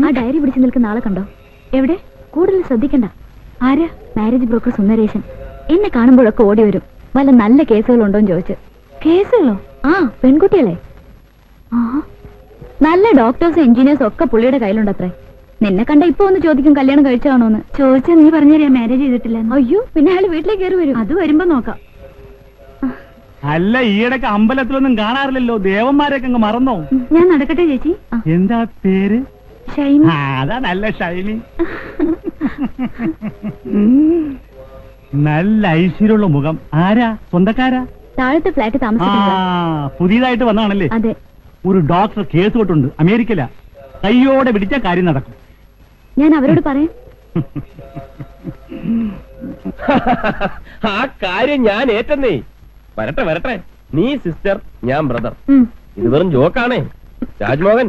ആ ഡയറി പിടിച്ചു നിൽക്കുന്ന ആളെ കണ്ടോ? എവിടെ? കൂടുതൽ ശ്രദ്ധിക്കണ്ട. ആരാ? Marriage broker Sundaresan. എന്നെ കാണുമ്പോഴൊക്കെ ഓടി വരും. വല്ല നല്ല കേസുകളുണ്ടോന്ന് ചോദിച്ചു. കേസുകളോ? ആ, പെൺകുട്ടികളെ. ആ, നല്ല ഡോക്ടേഴ്സും എഞ്ചിനീയേഴ്സും ഒക്കെ പുള്ളിയുടെ കയ്യിലുണ്ടത്രേ. നിന്നെ കണ്ട ഇപ്പൊ ഒന്ന് ചോദിക്കും കല്യാണം കഴിച്ചാണോന്ന്. ചോദിച്ചാ നീ പറഞ്ഞുതരാ മാരേജ് ചെയ്തിട്ടില്ല. അയ്യോ, പിന്നെ അയാൾ വീട്ടിലേക്ക് കയറി വരും. അത് വരുമ്പോ നോക്കാം. അല്ല, ഈയിടക്ക് അമ്പലത്തിലൊന്നും കാണാറില്ലല്ലോ, ദേവന്മാരൊക്കെ അങ്ങ് മറന്നോ? ഞാൻ നടക്കട്ടെ ചേച്ചി. എന്താ പേര്? ഷൈനി. അതാ നല്ല ഷൈനി. നല്ല ഐശ്വര്യമുള്ള മുഖം. ആരാ? സ്വന്തക്കാരാ? താഴത്തെ ഫ്ലാറ്റ് താമസിക്കുന്ന. പുതിയതായിട്ട് വന്നാണല്ലേ? അതെ. ഒരു ഡോക്ടർ കേസ് കൊട്ടുണ്ട്, അമേരിക്കയില. കയ്യോടെ പിടിച്ച കാര്യം നടക്കും. ഞാൻ അവരോട് പറയാം. ആ കാര്യം ഞാൻ ഏറ്റെന്നേ. വരട്ടെ വരട്ടെ. നീ സിസ്റ്റർ, ഞാൻ ബ്രദർ. ഇത് വെറും ജോക്കാണേ. രാജ്മോഹൻ,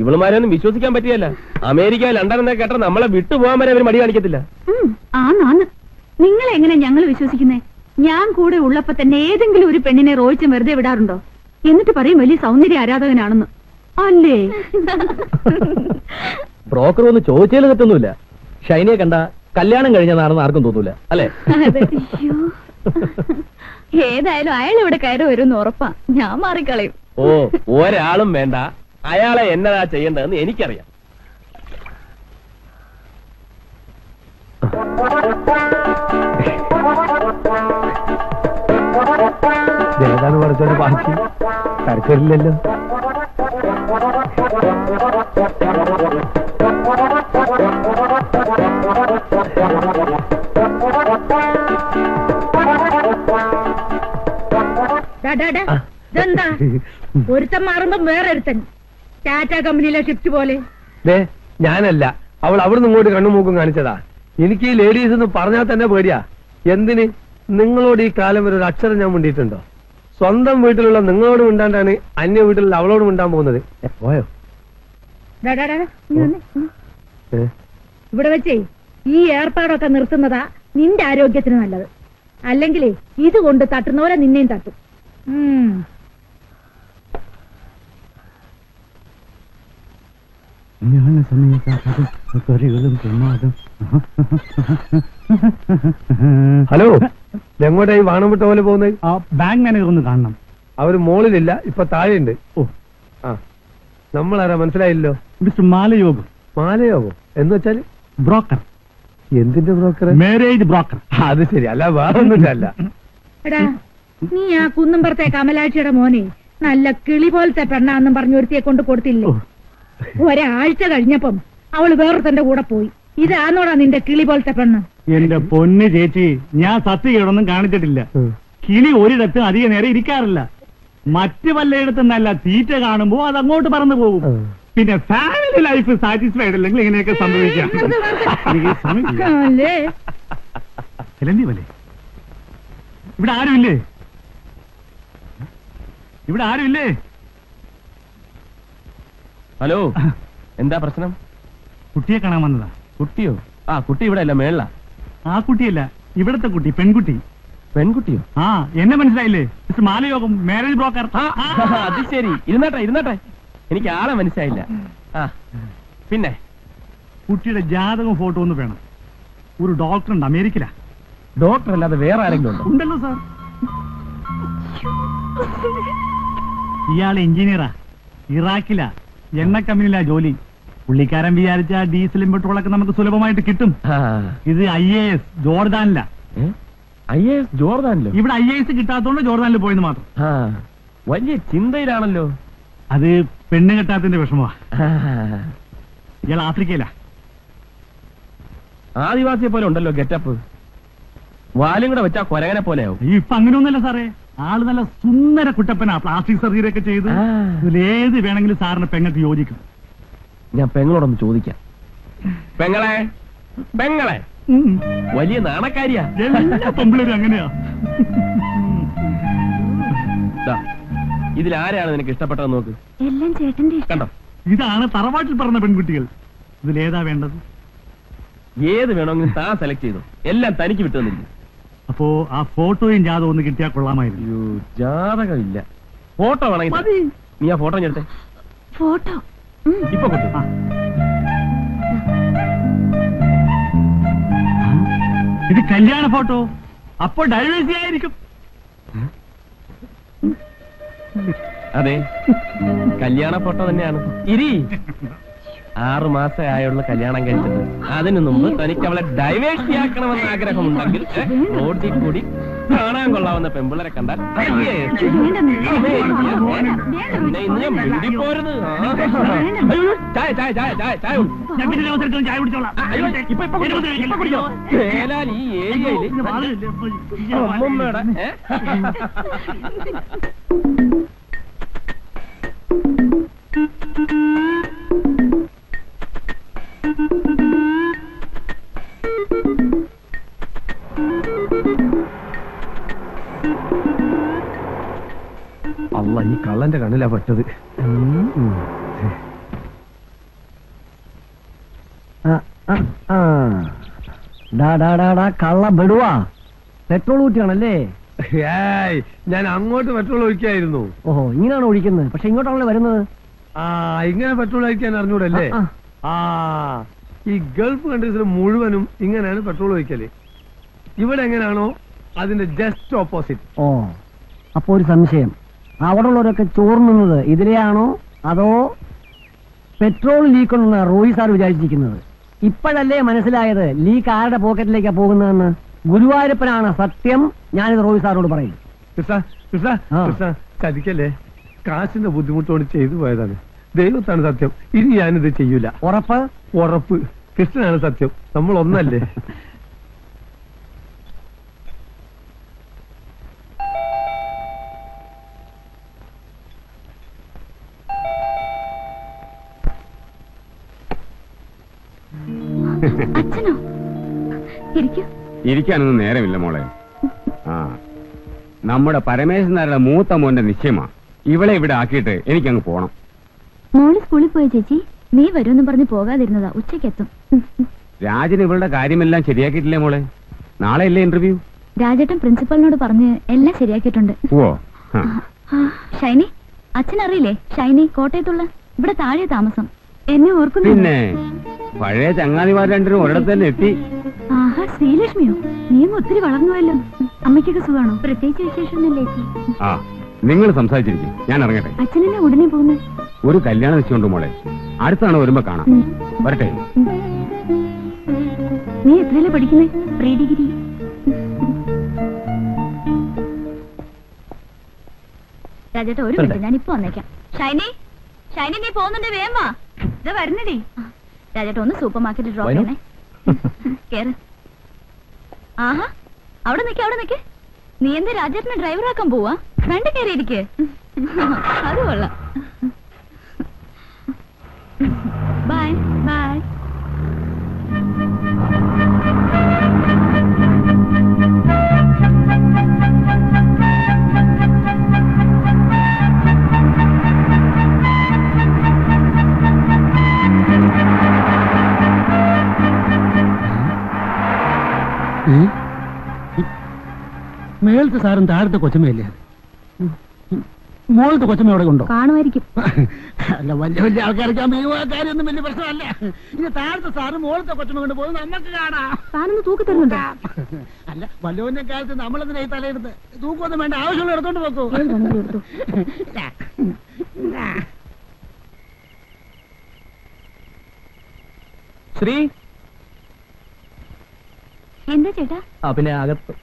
ഇവളുമാരെയൊന്നും വിശ്വസിക്കാൻ പറ്റിയല്ല. അമേരിക്ക, ലണ്ടൻ എന്നൊക്കെ കേട്ടാൽ നമ്മളെ വിട്ടുപോകാൻ വരെ അവർ മടി കാണിക്കത്തില്ല. ആന്ന്. നിങ്ങളെ എങ്ങനെ ഞങ്ങൾ വിശ്വസിക്കുന്നേ? ഞാൻ കൂടെ ഉള്ളപ്പോ തന്നെ ഏതെങ്കിലും ഒരു പെണ്ണിനെ റോയിച്ചും വെറുതെ വിടാറുണ്ടോ? എന്നിട്ട് പറയും വലിയ സൗന്ദര്യ ആരാധകനാണെന്ന്. അല്ലേ? ബ്രോക്കർ ഒന്ന് ചോദിച്ചാൽ തെറ്റൊന്നുമില്ല. ഷൈനിയെ കണ്ട കല്യാണം കഴിഞ്ഞതാണെന്ന് ആർക്കും തോന്നൂല, അല്ലേ? ഏതായാലും അയാൾ ഇവിടെ കയറി വരുമെന്ന് ഉറപ്പാ. ഞാൻ മാറിക്കളയും. ഓ, ഒരാളും വേണ്ട. അയാളെ എന്നതാ ചെയ്യേണ്ടതെന്ന് എനിക്കറിയാം. ഏതാണ് പഠിച്ചോണ്ട് ബാക്കി കരച്ചില്ലല്ലോ. ഇതെന്താ? ഒരുത്തൻ മാറുമ്പോ വേറെ ഒരുത്തൻ. ടാറ്റ കമ്പനിയിലെ ഷിഫ്റ്റ് പോലെ. ഞാനല്ല, അവൾ അവിടുന്ന് ഇങ്ങോട്ട് കണ്ണുമൂക്കും കാണിച്ചതാ. എനിക്ക് ഈ ലേഡീസ് എന്ന് പറഞ്ഞാൽ തന്നെ പേടിയാ. എന്തിന്? നിങ്ങളോട് ഈ കാലം വരെ ഒരു അക്ഷരം ഞാൻ മിണ്ടിയിട്ടുണ്ടോ? സ്വന്തം വീട്ടിലുള്ള നിങ്ങളോട് മിണ്ടാണ്ടാണ് അന്യ വീട്ടിലുള്ള അവളോട് മിണ്ടാൻ പോകുന്നത്. പോയോ? ഇവിടെ വെച്ചേ ഈ ഏർപ്പാടൊക്കെ നിർത്തുന്നതാ നിന്റെ ആരോഗ്യത്തിന് നല്ലത്. അല്ലെങ്കിലേ ഇത് കൊണ്ട് തട്ടുന്നവരെ നിന്നെയും തട്ടും. ഹലോ, എങ്ങോട്ടായി വാണം വിട്ട പോലെ പോകുന്നത്? ബാങ്ക് മാനേജർ ഒന്ന് കാണണം. അവര് മോളിലില്ല, ഇപ്പൊ താഴെയുണ്ട്. ഓ, ആ, നമ്മളാരാ മനസ്സിലായില്ലോ? മിസ്റ്റർ മാലയോഗം. മാലയോഗോ എന്ന് വെച്ചാല്? ബ്രോക്കർ. എന്തിന്റെ ബ്രോക്കർ? Marriage broker. അത് ശരി, അല്ല വേറൊന്നുമില്ല. അല്ല, എടാ, നീ ആ കുന്നുംപുറത്തെ കമലാക്ഷിയുടെ മോനെ നല്ല കിളി പോലത്തെ പെണ്ണാന്നും പറഞ്ഞു ഒരുത്തിയെ കൊണ്ട് കൊടുത്തില്ലേ? ഒരാഴ്ച കഴിഞ്ഞപ്പം അവള് വേറൊരുത്തന്റെ കൂടെ പോയി. ഇതാന്നോടാ നിന്റെ കിളി പോലത്തെ പെണ്ണ്? എന്റെ പൊന്ന് ചേച്ചി, ഞാൻ സത്യകേടൊന്നും കാണിച്ചിട്ടില്ല. കിളി ഒരിടത്തും അധിക നേരം ഇരിക്കാറില്ല. മറ്റു പലയിടത്തും നല്ല തീറ്റ കാണുമ്പോ അത് അങ്ങോട്ട് പറന്നു പോകും. പിന്നെ ഫാമിലി ലൈഫ് സാറ്റിസ്ഫൈഡ് അല്ലെങ്കിൽ ഇങ്ങനെയൊക്കെ സംഭവിക്കാം. ഇവിടെ ആരുമില്ലേ? ഇവിടെ ആരുമില്ലേ? ഹലോ, എന്താ പ്രശ്നം? കുട്ടിയെ കാണാൻ വന്നതാ. കുട്ടിയോ? ആ, കുട്ടി ഇവിടെ അല്ല, മേള. ആ കുട്ടിയല്ല, ഇവിടത്തെ കുട്ടി, പെൺകുട്ടി. പെൺകുട്ടിയോ? ആ, എന്നെ മനസ്സിലായില്ലേ? Mister Malayogam, marriage broker. അത് ശരി. ഇരുന്നാട്ടെ. എനിക്ക് ആളെ മനസ്സിലായില്ല. ആ, പിന്നെ കുട്ടിയുടെ ജാതകം ഫോട്ടോ ഒന്ന് വേണം. ഒരു ഡോക്ടർ ഉണ്ട്, അമേരിക്കയിലാ. ഡോക്ടർ അല്ലാതെ വേറെ ആരെങ്കിലും ഉണ്ടോ? ഉണ്ടല്ലോ സാർ. ഇയാള് എഞ്ചിനീയറാ, ഇറാഖിലാ, എണ്ണ കമ്പനിയിലാ ജോലി. പുള്ളിക്കാരൻ വിചാരിച്ച ഡീസലും പെട്രോളൊക്കെ നമുക്ക് സുലഭമായിട്ട് കിട്ടും. ഇത് IAS ജോർദാനിലാ. IAS ജോർദാനിലോ? ഇവിടെ IAS കിട്ടാത്തോണ്ട് ജോർദാനിൽ പോയെന്ന് മാത്രം. വലിയ ചിന്തയിലാണല്ലോ. അത് പെണ്ണ് കെട്ടാത്തിന്റെ വിഷമമാ. ഇയാൾ ആഫ്രിക്കയിലാ. ആദിവാസിയെ പോലെ ഉണ്ടല്ലോ ഗെറ്റപ്പ്. വാലും കൂടെ വെച്ചാ കൊരകനെ പോലെയാവും. ഇപ്പൊ അങ്ങനെയൊന്നുമല്ല സാറേ. ആള് നല്ല സുന്ദര കുട്ടപ്പനാ. പ്ലാസ്റ്റിക് സർജറി ഒക്കെ ചെയ്ത് ഇതിലേത് വേണമെങ്കിലും സാറിന് പെങ്ങൾക്ക് യോജിക്കും. ഞാൻ പെങ്ങളോടൊന്ന് ചോദിക്കാം. പെങ്ങളെ വലിയ നാണക്കാരിയാ. എല്ലാ പെമ്പിളരും അങ്ങനെയാ. ഇതിലാരാണ് നിനക്ക് ഇഷ്ടപ്പെട്ടതെന്ന് നോക്ക്. എല്ലാം ചേട്ടന്റെ കണ്ടോ? ഇതാണ് തറവാട്ടിൽ പറഞ്ഞ പെൺകുട്ടികൾ. ഇതിലേതാ വേണ്ടത്? ഏത് വേണമെങ്കിലും താൻ സെലക്ട് ചെയ്തു. എല്ലാം തനിക്ക് വിട്ടു തന്നിരിക്കും. അപ്പോ ആ ഫോട്ടോയും ജാതകം ഒന്ന് കിട്ടിയാൽ കൊള്ളാമായിരുന്നു. ജാതകം ഇല്ല, ഫോട്ടോ വേണമെങ്കിൽ നീ ആ ഫോട്ടോ എടുത്തേ. ഫോട്ടോ ഇപ്പൊ കിട്ടും. ഇത് കല്യാണ ഫോട്ടോ, അപ്പോൾ ഡൈവേഴ്സി ആയിരിക്കും. അതെ, കല്യാണ ഫോട്ടോ തന്നെയാണ്. ഇരി, 6 മാസമേ ആയുള്ള കല്യാണം കഴിച്ചിട്ട് അതിനു മുമ്പ് തനിക്ക് അവളെ ഡൈവേഴ്സിയാക്കണമെന്ന് ആഗ്രഹമുണ്ടെങ്കിൽ റോഡിൽ കൂടി കാണാൻ കൊള്ളാവുന്ന പെമ്പിളരെ കണ്ടാൽ പോരുത്. ചായ ചായ ചായ ചായ ചായ ചായ കുടിച്ചോളാം. മേലാൽ ഈ ഏരിയയിൽ അമ്മമ്മയുടെ അല്ല, ഈ കള്ളന്റെ കണ്ണിലാ പെട്ടത്. കള്ള ബെടുവാ, പെട്രോൾ ഊറ്റിയാണല്ലേ? ഏയ്, ഞാൻ അങ്ങോട്ട് പെട്രോൾ ഒഴിക്കായിരുന്നു. ഓഹോ, ഇങ്ങനെയാണോ ഒഴിക്കുന്നത്? പക്ഷെ ഇങ്ങോട്ടാണല്ലോ വരുന്നത്. ആ, ഇങ്ങനെ പെട്രോൾ ഒഴിക്കാൻ അറിഞ്ഞൂടല്ലേ? ആ, ഈ ഗൾഫ് കൺട്രീസിൽ മുഴുവനും ഇങ്ങനെയാണ് പെട്രോൾ ഒഴിക്കല്. ഇവിടെ എങ്ങനെയാണോ അതിന്റെ ജസ്റ്റ് ഓപ്പോസിറ്റ്. ഓ, അപ്പൊ ഒരു സംശയം, അവിടെ ഉള്ളവരൊക്കെ ചോർന്നുന്നത് ഇതിലെയാണോ അതോ പെട്രോൾ ലീക്ക് ഉണ്ടെന്ന് റോയി സാർ വിചാരിച്ചിരിക്കുന്നത്? ഇപ്പോഴല്ലേ മനസ്സിലായത് ലീക്ക് ആരുടെ പോക്കറ്റിലേക്കാ പോകുന്നതെന്ന്? ഗുരുവായൂരപ്പനാണ് സത്യം, ഞാനിത് റോയി സാറിനോട് പറയും. ചതിക്കല്ലേ, കാശിന്റെ ബുദ്ധിമുട്ടോട് ചെയ്തു പോയതാണ്. ദൈവത്താണ് സത്യം, ഇനി ഞാനിത് ചെയ്യൂല. ഉറപ്പ്? ഉറപ്പ്. കൃഷ്ണനാണ് സത്യം, നമ്മൾ ഒന്നല്ലേ. അച്ഛനോ? ഇരിക്കൂ. ഇരിക്കാനൊന്നും നേരമില്ല മോളെ. ആ, നമ്മുടെ പരമേശ്വരൻ നായരുടെ മൂത്ത മോന്റെ നിശ്ചയമാ. ഇവളെ ഇവിടെ ആക്കിയിട്ട് എനിക്കങ്ങ് പോണം. മോള് സ്കൂളിൽ പോയ ചേച്ചി, നീ വരുമെന്ന് പറഞ്ഞ് പോകാതിരുന്നതാ. ഉച്ചക്കെത്തും. രാജന് ഇവളുടെ കാര്യമെല്ലാം ശരിയാക്കിയിട്ടില്ലേ മോളെ? നാളെ അല്ലേ ഇന്റർവ്യൂ? രാജേട്ടൻ പ്രിൻസിപ്പലിനോട് പറഞ്ഞ് എല്ലാം ശരിയാക്കിയിട്ടുണ്ട്. ഓ, ഷൈനി, അച്ഛൻ അറിയില്ലേ? ഷൈനി കോട്ടയത്തുള്ള, ഇവിടെ താഴെ താമസം. എന്നെ ഓർക്കുന്നു? പിന്നെ പഴയ ചങ്ങാതിമാർ രണ്ടിനും ഒരിടത്ത് തന്നെ എത്തി. ആഹാ, ശ്രീലക്ഷ്മിയോ? നീയും ഒത്തിരി വളർന്നുവല്ലോ. അമ്മയ്ക്കൊക്കെ സുഖാണോ? പ്രത്യേകിച്ച് വിശേഷമൊന്നുമില്ലേ ചേച്ചി? ആ, നിങ്ങൾ സംസാരിച്ചിരിക്കും, ഞാൻ ഇറങ്ങട്ടെ. അച്ഛനെന്നെ ഉടനെ പോകുന്നു. ഒരു കല്യാണം വെച്ചുകൊണ്ട് മോളെ, അടുത്താണ് വരുമ്പോ കാണാം. വരട്ടെ. നീ എത്രയല്ലേ പഠിക്കുന്നേ? Pre degree. രാജേട്ടാ, ഒരു മിനിറ്റ്, ഞാൻ ഇപ്പൊ വന്നേക്കാം. ഷൈനി, ഷൈനി, നീ പോകുന്നുണ്ട്? വേഗം വാ. ഇത് വരുന്നടി. രാജേട്ടാ, ഒന്ന് സൂപ്പർ മാർക്കറ്റിൽ ഡ്രോപ്പ് ചെയ്യണേ. കേറ്. ആഹാ, അവിടെ നിക്ക്, അവിടെ നിക്ക്. നീ എന്താ രാജേട്ടനെ ഡ്രൈവറാക്കാൻ പോവാ? ഫ്രണ്ട് കയറിയിരിക്കേ. അത് കൊള്ളാം. Bye bye. മേളത്തെ സാറും താഴത്തെ കൊച്ചമ്മയല്ലേ? മോളത്തെ കൊച്ചമ്മ എവിടെ കൊണ്ടോ? കാണുമായിരിക്കും. അല്ല, വലിയ വലിയ ആൾക്കാർക്ക് കാര്യമൊന്നും വലിയ പ്രശ്നമല്ല. ഇനി താഴത്തെ സാറ് മോളത്തെ കൊച്ചമ്മ കൊണ്ട് പോകുന്നത് നമുക്ക് കാണാം. താനൊന്ന് തൂക്കി തരുന്നുണ്ടോ? അല്ല, വല്ലോന്റെ കാലത്ത് നമ്മളതിനെ തലയെടുത്ത് തൂക്കൊന്നും വേണ്ട, ആവശ്യമുള്ള എടുത്തോണ്ട് പോക്കൂ. ശ്രീ, എന്താ ചേട്ടാ? പിന്നെ അകത്ത്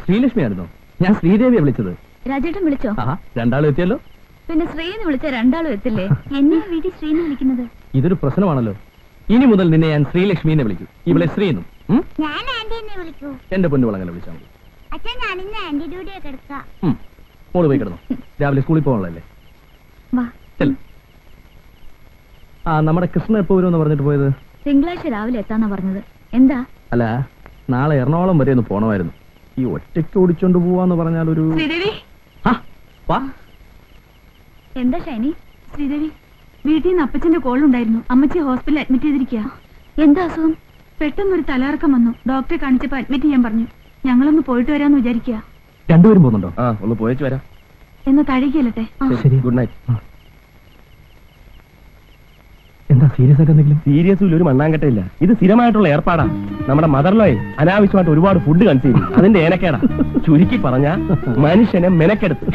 ശ്രീലക്ഷ്മി ആയിരുന്നോ? ഞാൻ ശ്രീദേവിയെ വിളിച്ചത്. രാജേട്ടൻ വിളിച്ചോ? രണ്ടാളും എത്തിയല്ലോ. പിന്നെ ശ്രീന്ന് വിളിച്ച രണ്ടാളും എത്തില്ലേ? എന്നെ വീട്ടിൽ ശ്രീന്ന് വിളിക്കുന്നത് ഇതൊരു പ്രശ്നമാണല്ലോ. ഇനി മുതൽ നിന്നെ ഞാൻ ശ്രീലക്ഷ്മിനെ വിളിക്കും, ഇവളെ ശ്രീന്നും. ഞാൻ ആന്റിനെ വിളിക്കൂ. എന്റെ പൊന്നുവളങ്ങനെ വിളിച്ചാൽ മതി. അച്ഛൻ ഞാനിന്ന് ആന്റി ഡ്യൂട്ടിയെ കിടക്കാം. മോള് പോയി കിടന്നു, രാവിലെ സ്കൂളിൽ പോകാനുള്ളതല്ലേ. വാ. നമ്മുടെ കൃഷ്ണ എപ്പോ വരുമെന്ന് പറഞ്ഞിട്ട് പോയത്? തിങ്കളാഴ്ച രാവിലെ എത്താന്നാ പറഞ്ഞത്. എന്താ? അല്ല, നാളെ എറണാകുളം വരെ ഒന്ന് പോണമായിരുന്നു. ഈ ഒറ്റയ്ക്ക് ഓടിച്ചോണ്ട് പോവാന്ന് പറഞ്ഞാൽ ഒരു... ശ്രീദേവി, എന്താ ഷൈനി? ശ്രീദേവി, വീട്ടിൽ നിന്ന് അപ്പച്ചന്റെ കോൾ ഉണ്ടായിരുന്നു. അമ്മച്ചി ഹോസ്പിറ്റലിൽ അഡ്മിറ്റ് ചെയ്തിരിക്കുക. എന്താ അസുഖം? പെട്ടെന്നൊരു തലകറക്കം വന്നു. ഡോക്ടറെ കാണിച്ചപ്പോ അഡ്മിറ്റ് ചെയ്യാൻ പറഞ്ഞു. ഞങ്ങളൊന്ന് പോയിട്ട് വരാന്ന് വിചാരിക്കുക. രണ്ടുപേരും പോകുന്നുണ്ടോ? ഒന്ന് പോയിച്ചു വരാം. എന്നാ താഴേക്കല്ലട്ടെ. ശരി, ഗുഡ് നൈറ്റ്. എന്താ സീരിയസ് ആയിട്ട് എന്തെങ്കിലും? സീരിയസിൽ ഒരു മണ്ണാങ്കട്ടയില്ല. ഇത് സ്ഥിരമായിട്ടുള്ള ഏർപ്പാടാ. നമ്മുടെ മദർലോയെ അനാവശ്യമായിട്ട് ഒരുപാട് ഫുഡ് കൺസ്യൂം ചെയ്യും. അതിന്റെ ഏനക്കേടാ. ചുരുക്കി പറഞ്ഞ മനുഷ്യനെ മെനക്കെടുത്ത്